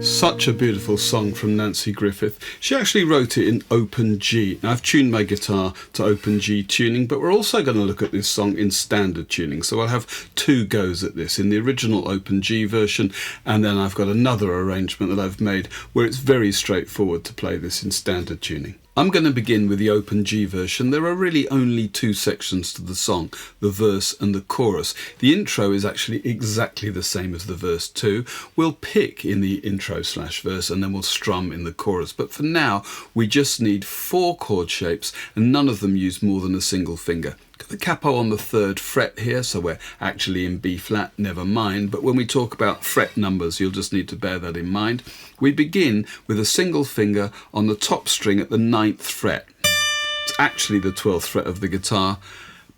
Such a beautiful song from Nanci Griffith. She actually wrote it in open G. Now, I've tuned my guitar to open G tuning, but we're also going to look at this song in standard tuning. So I'll have two goes at this, in the original open G version, and then I've got another arrangement that I've made where it's very straightforward to play this in standard tuning. I'm going to begin with the open G version. There are really only two sections to the song, the verse and the chorus. The intro is actually exactly the same as the verse too. We'll pick in the intro/verse and then we'll strum in the chorus. But for now, we just need 4 chord shapes and none of them use more than a single finger. Got the capo on the 3rd fret here, so we're actually in B flat, never mind. But when we talk about fret numbers, you'll just need to bear that in mind. We begin with a single finger on the top string at the 9th fret. It's actually the 12th fret of the guitar,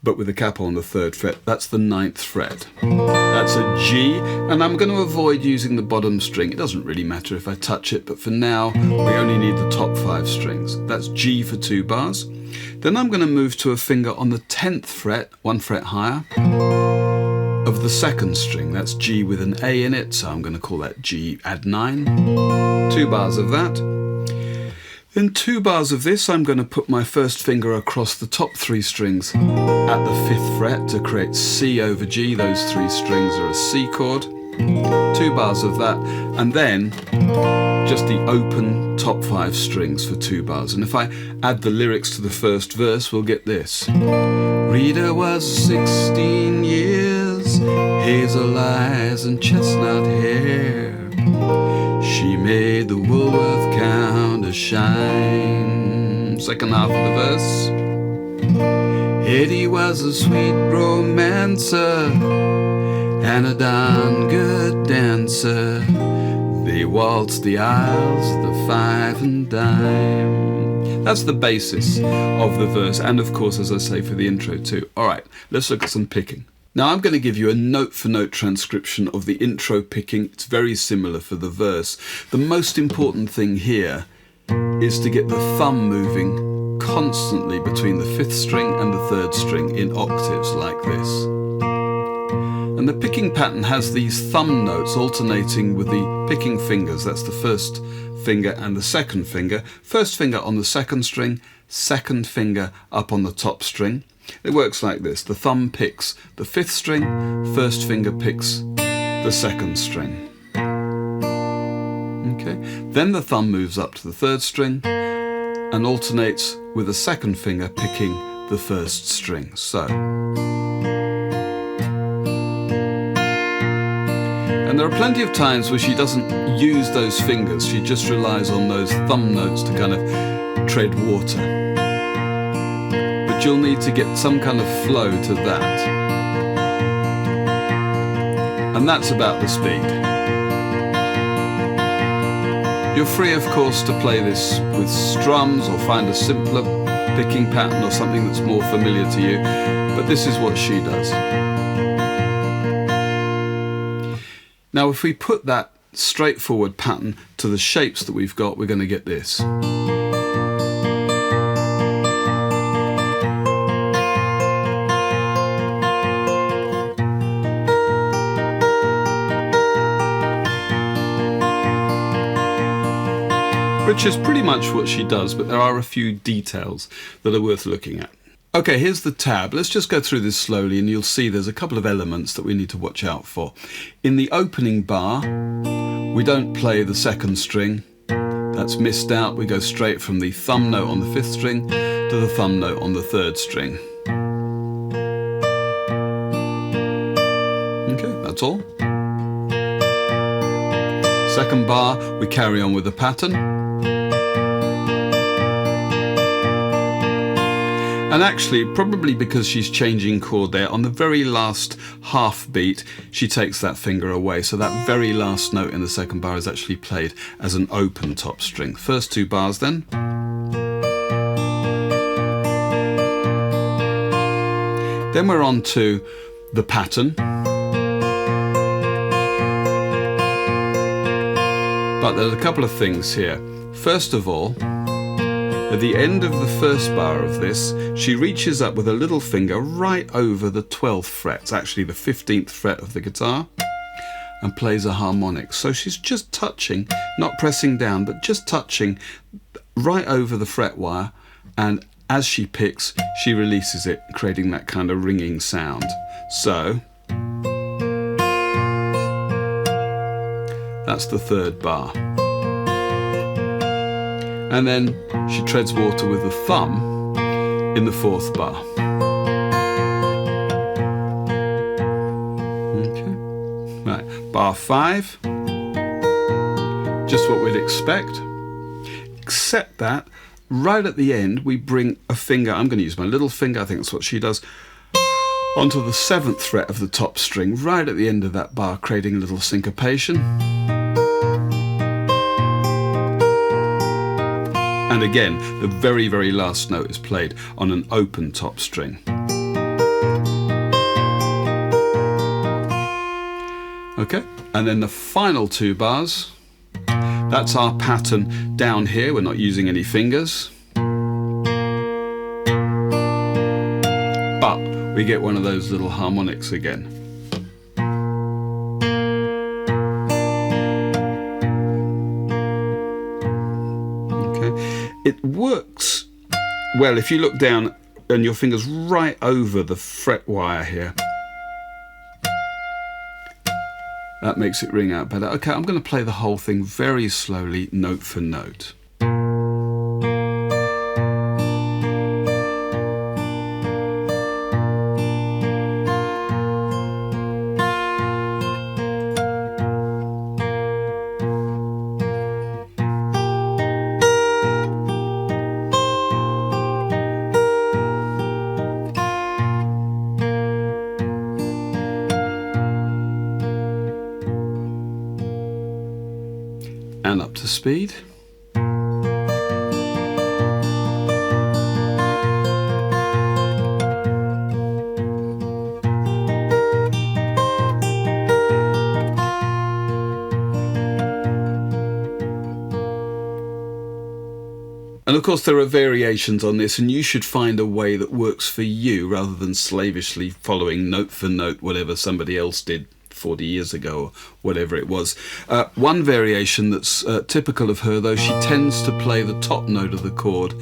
but with the capo on the 3rd fret, that's the 9th fret. That's a G, and I'm going to avoid using the bottom string. It doesn't really matter if I touch it, but for now, we only need the top 5 strings. That's G for 2 bars. Then I'm going to move to a finger on the 10th fret, 1 fret higher, of the 2nd string. That's G with an A in it, so I'm going to call that G add 9. 2 bars of that. Then 2 bars of this, I'm going to put my first finger across the top 3 strings at the 5th fret to create C over G. Those 3 strings are a C chord. 2 bars of that, and then just the open top 5 strings for 2 bars. And if I add the lyrics to the first verse, we'll get this. Rita was 16 years, hazel eyes and chestnut hair. She made the Woolworth counter shine. Second half of the verse. Eddie was a sweet romancer and a darn good dancer. They waltzed the aisles, the 5 and dime. That's the basis of the verse, and of course, as I say, for the intro too. All right, let's look at some picking. Now I'm going to give you a note-for-note transcription of the intro picking. It's very similar for the verse. The most important thing here is to get the thumb moving constantly between the 5th string and the 3rd string in octaves like this. And the picking pattern has these thumb notes alternating with the picking fingers. That's the 1st finger and the 2nd finger. 1st finger on the 2nd string, 2nd finger up on the top string. It works like this. The thumb picks the 5th string, 1st finger picks the 2nd string. Okay. Then the thumb moves up to the 3rd string and alternates with the 2nd finger picking the 1st string. So. And there are plenty of times where she doesn't use those fingers. She just relies on those thumb notes to kind of tread water. But you'll need to get some kind of flow to that. And that's about the speed. You're free, of course, to play this with strums or find a simpler picking pattern or something that's more familiar to you. But this is what she does. Now, if we put that straightforward pattern to the shapes that we've got, we're going to get this. Which is pretty much what she does, but there are a few details that are worth looking at. Okay, here's the tab. Let's just go through this slowly and you'll see there's a couple of elements that we need to watch out for. In the opening bar, we don't play the 2nd string. That's missed out. We go straight from the thumb note on the 5th string to the thumb note on the 3rd string. Okay, that's all. 2nd bar, we carry on with the pattern. And actually, probably because she's changing chord there, on the very last half beat, she takes that finger away. So that very last note in the 2nd bar is actually played as an open top string. First 2 bars then. Then we're on to the pattern. But there's a couple of things here. First of all, at the end of the 1st bar of this, she reaches up with a little finger right over the 12th fret. It's actually the 15th fret of the guitar. and plays a harmonic. So she's just touching, not pressing down, but just touching right over the fret wire, and as she picks, she releases it, creating that kind of ringing sound. So that's the third bar. And then she treads water with the thumb in the fourth bar. Okay. Right, bar 5. Just what we'd expect. Except that right at the end we bring a finger, I'm going to use my little finger, I think that's what she does, onto the 7th fret of the top string, right at the end of that bar, creating a little syncopation. And again, the very, very last note is played on an open top string. Okay, and then the final 2 bars, that's our pattern down here. We're not using any fingers. But we get one of those little harmonics again. It works well if you look down and your finger's right over the fret wire here. That makes it ring out better. Okay, I'm going to play the whole thing very slowly, note for note. And up to speed. And of course there are variations on this, and you should find a way that works for you rather than slavishly following note for note whatever somebody else did 40 years ago or whatever it was. One variation that's typical of her, though, she tends to play the top note of the chord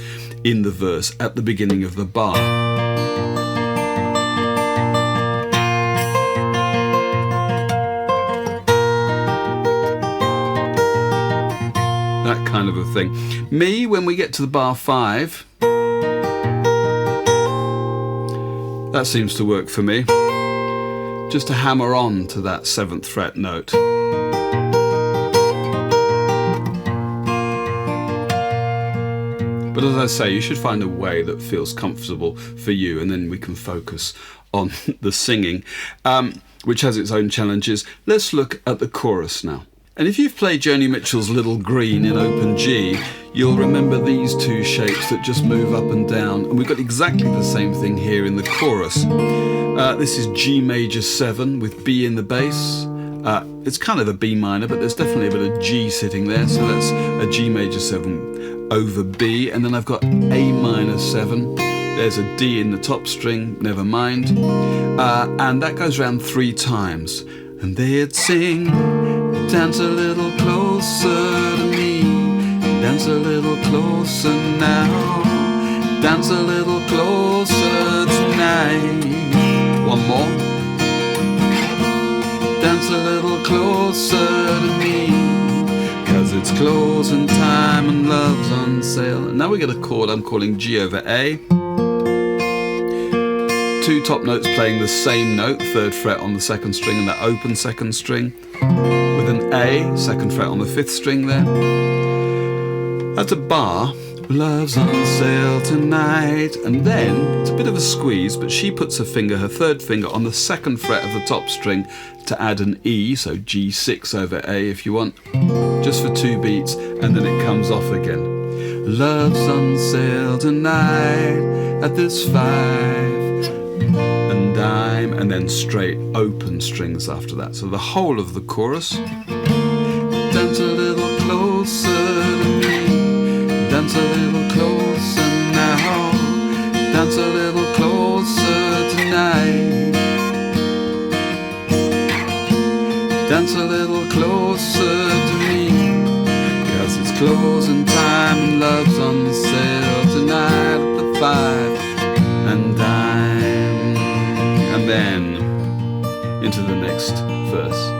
in the verse at the beginning of the bar. That kind of a thing. Me, when we get to the bar 5, that seems to work for me. Just to hammer on to that 7th fret note. But as I say, you should find a way that feels comfortable for you, and then we can focus on the singing, which has its own challenges. Let's look at the chorus now. And if you've played Joni Mitchell's Little Green in open G, you'll remember these 2 shapes that just move up and down. And we've got exactly the same thing here in the chorus. This is G major 7 with B in the bass. It's kind of a B minor, but there's definitely a bit of G sitting there. So that's a G major 7 over B. And then I've got A minor 7. There's a D in the top string, never mind. And that goes around 3 times. And they'd sing, dance a little closer to me, dance a little closer now, dance a little closer tonight. One more. Dance a little closer to me, 'cause it's closing time and love's on sale. And now we get a chord I'm calling G over A. 2 top notes playing the same note, 3rd fret on the 2nd string and that open 2nd string, with an A, 2nd fret on the 5th string there. That's a bar, love's on sale tonight, and then it's a bit of a squeeze, but she puts her finger, her 3rd finger, on the 2nd fret of the top string to add an E, so G6 over A if you want, just for 2 beats, and then it comes off again. Love's on sale tonight at this 5 and dime, and then straight open strings after that. So the whole of the chorus. Dance a little closer to me, dance a little closer now, dance a little closer tonight, dance dance a little closer to me, 'cause it's closing time and love's on sale tonight at the 5 and dime. And then into the next verse.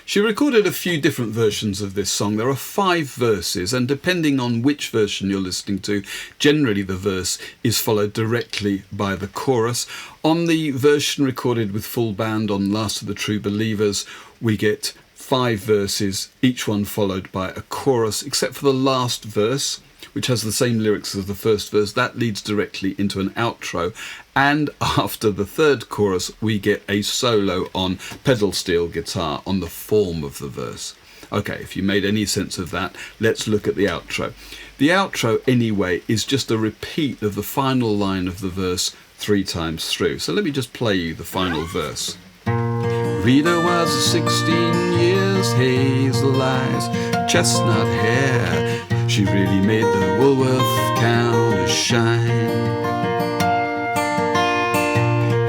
She recorded a few different versions of this song. There are 5 verses, and depending on which version you're listening to, generally the verse is followed directly by the chorus. On the version recorded with full band on Last of the True Believers, we get 5 verses, each one followed by a chorus, except for the last verse, which has the same lyrics as the first verse. That leads directly into an outro. And after the third chorus, we get a solo on pedal steel guitar on the form of the verse. Okay, if you made any sense of that, let's look at the outro. The outro, anyway, is just a repeat of the final line of the verse 3 times through. So let me just play you the final verse. Rita was 16 years, hazel eyes, chestnut hair. She really made the Woolworth counter shine.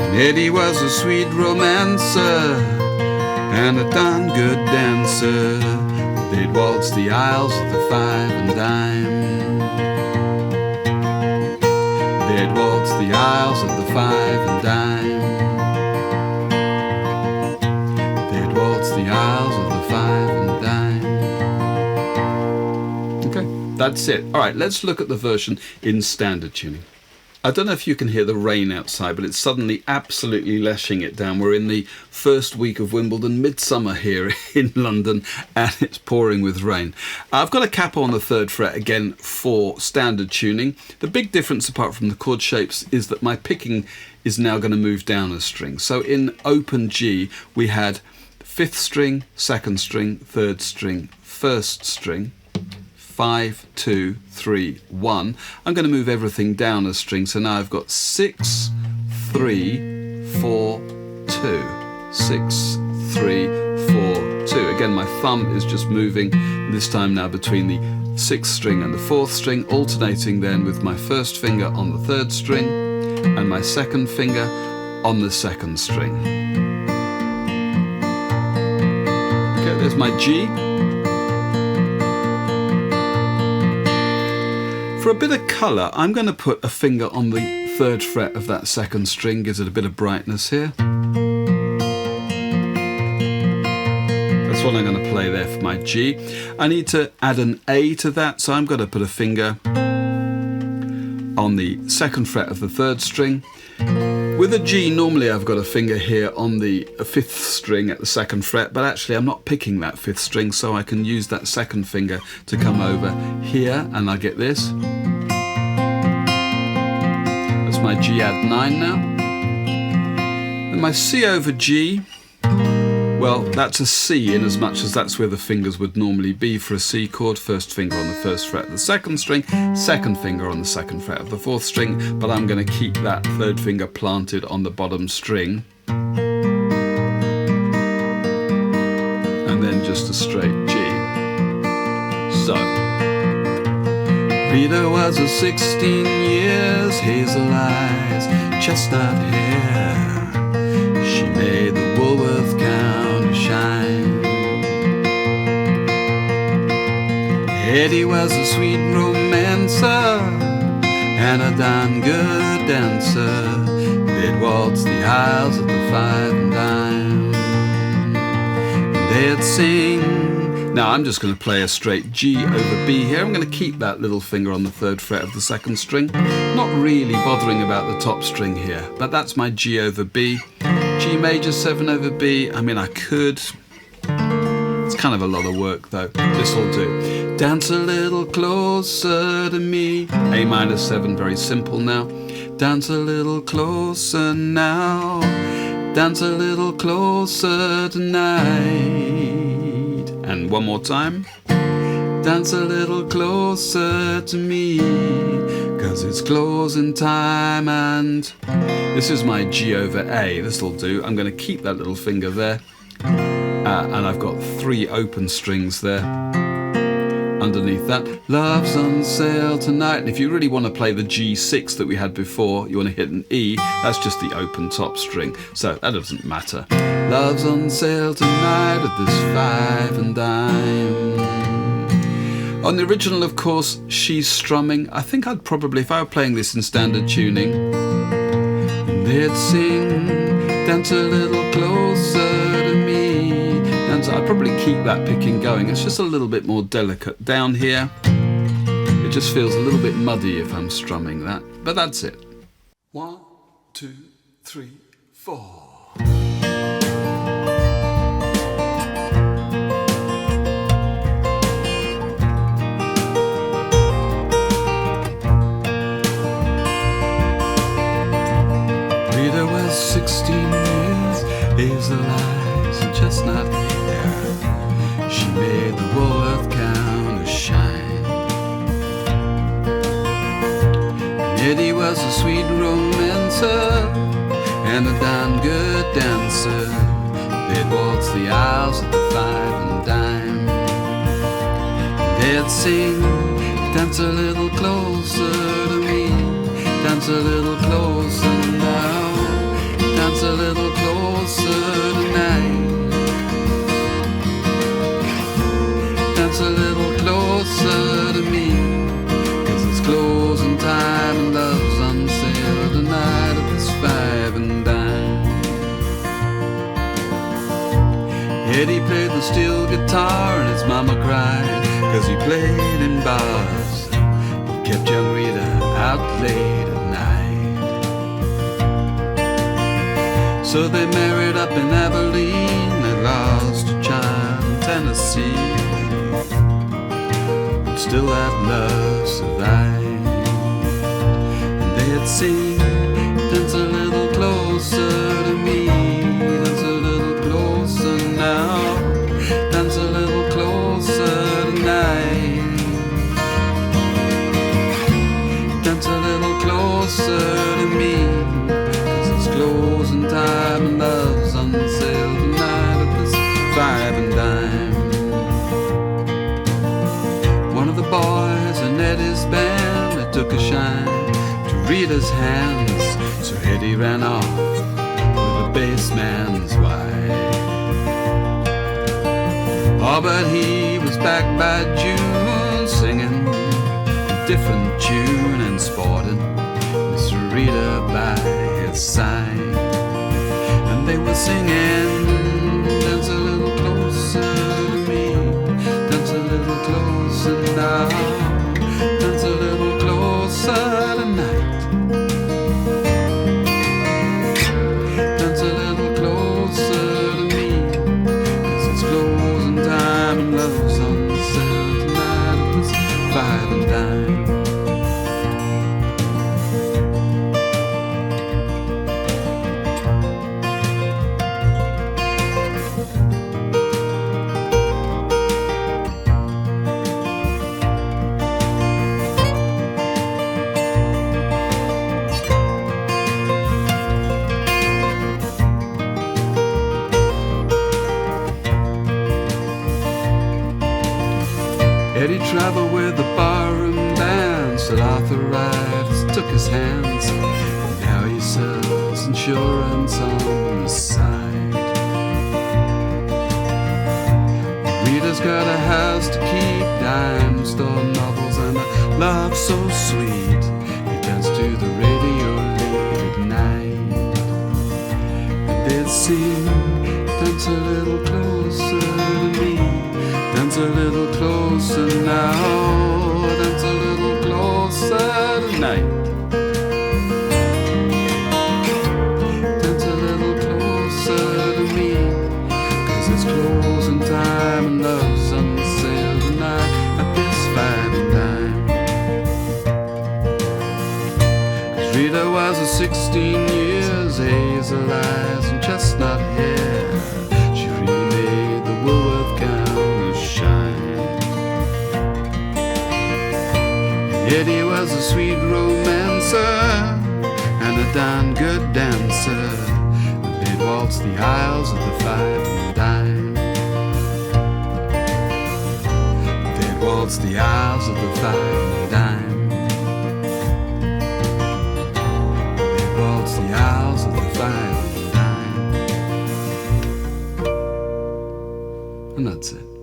And Eddie was a sweet romancer and a darn good dancer. They'd waltz the aisles of the 5 and dime. They'd waltz the aisles of the 5 and dime. They'd waltz the aisles of the 5 and dime. Okay, that's it. All right, let's look at the version in standard tuning. I don't know if you can hear the rain outside, but it's suddenly absolutely lashing it down. We're in the first week of Wimbledon, midsummer here in London, and it's pouring with rain. I've got a capo on the 3rd fret again for standard tuning. The big difference, apart from the chord shapes, is that my picking is now going to move down a string. So in open G, we had 5th string, 2nd string, 3rd string, 1st string, 5, 2, 3, 1. I'm going to move everything down a string, so now I've got 6, 3, 4, 2. 6, 3, 4, 2. Again, my thumb is just moving, this time now between the 6th string and the 4th string, alternating then with my 1st finger on the 3rd string and my 2nd finger on the 2nd string. Okay, there's my G. For a bit of colour, I'm going to put a finger on the 3rd fret of that 2nd string, gives it a bit of brightness here. That's what I'm going to play there for my G. I need to add an A to that, so I'm going to put a finger on the 2nd fret of the 3rd string. With a G, normally I've got a finger here on the 5th string at the 2nd fret, but actually I'm not picking that 5th string, so I can use that 2nd finger to come over here, and I get this. That's my G add 9 now. And my C over G, well, that's a C in as much as that's where the fingers would normally be for a C chord. 1st finger on the 1st fret of the 2nd string, 2nd finger on the 2nd fret of the 4th string, but I'm going to keep that 3rd finger planted on the bottom string. And then just a straight G. So, Rita was a 16 years, hazel eyes, chestnut hair. She made the Woolworth counter shine. Eddie was a sweet romancer and a darn good dancer. They'd waltz the aisles of the 5 and dime. They'd sing. Now I'm just going to play a straight G over B here. I'm going to keep that little finger on the 3rd fret of the 2nd string. Not really bothering about the top string here, but that's my G over B. G major 7 over B. I mean, I could. It's kind of a lot of work though. This'll do. Dance a little closer to me. A minor 7, very simple now. Dance a little closer now. Dance a little closer tonight. And one more time. Dance a little closer to me, 'cause it's closing time. And this is my G over A. This'll do. I'm going to keep that little finger there. And I've got 3 open strings there. underneath that. Love's on sale tonight. And if you really want to play the G6 that we had before, you want to hit an E, that's just the open top string. So that doesn't matter. Love's on sale tonight at this 5 and dime. On the original, of course, she's strumming. I think I'd probably, if I were playing this in standard tuning, they'd sing, dance a little closer to me. And I'd probably keep that picking going. It's just a little bit more delicate. Down here, it just feels a little bit muddy if I'm strumming that. But that's it. 1, 2, 3, 4. Rita was 16 years, hazel eyes and chestnut hair. She made the Woolworth counter shine. And Eddie was a sweet romancer and a darn good dancer. They'd waltz the aisles at the 5 and dime. They'd sing, dance a little closer to me, dance a little closer now, dance a little closer tonight, dance a little closer to me, 'cause it's closing time and love's on sale tonight at this 5 and dime. Eddie played the steel guitar and his mama cried, 'cause he played in bars. He kept young Rita out late at night. So they married up in Abilene. They lost a child in Tennessee, but still that love survived. And they'd sing, dance a little closer to me, dance a little closer now, dance a little closer tonight, dance a little closer to me, 'cause it's closing time and love's on sale tonight at this 5 and dime. One of the boys in Eddie's band, they took a shine to Rita's hands, so Eddie ran off with the bassman's wife. Oh, but he was back by June, singing a different tune and sporting Miss Rita by his side. And they were singing, dance a little closer to me, dance a little closer now, dance a little closer tonight, dance a little closer to me, 'cause it's closing time and love's on sale tonight at this 5 and dime. Eddie traveled with the barroom band till Arthur arrived, took his hands, and now he sells insurance on the side. Rita's got a house to keep, dime store novels, and a love so sweet. He danced to the radio late at night, and they'd sing, dance a little closer to me, dance a little closer now, dance a little closer tonight, dance a little closer to me, 'cause it's closing time and love's on sale tonight at this 5 and dime. 'Cause Rita was a 16 years, hazel eyes and chestnut hair. She really made the Woolworth counter shine. Eddie was a sweet romancer and a darn good dancer. They'd waltz the aisles of the 5 and dime. They'd waltz waltz the aisles of the fine dime. They waltz the aisles of the fine dime. And that's it.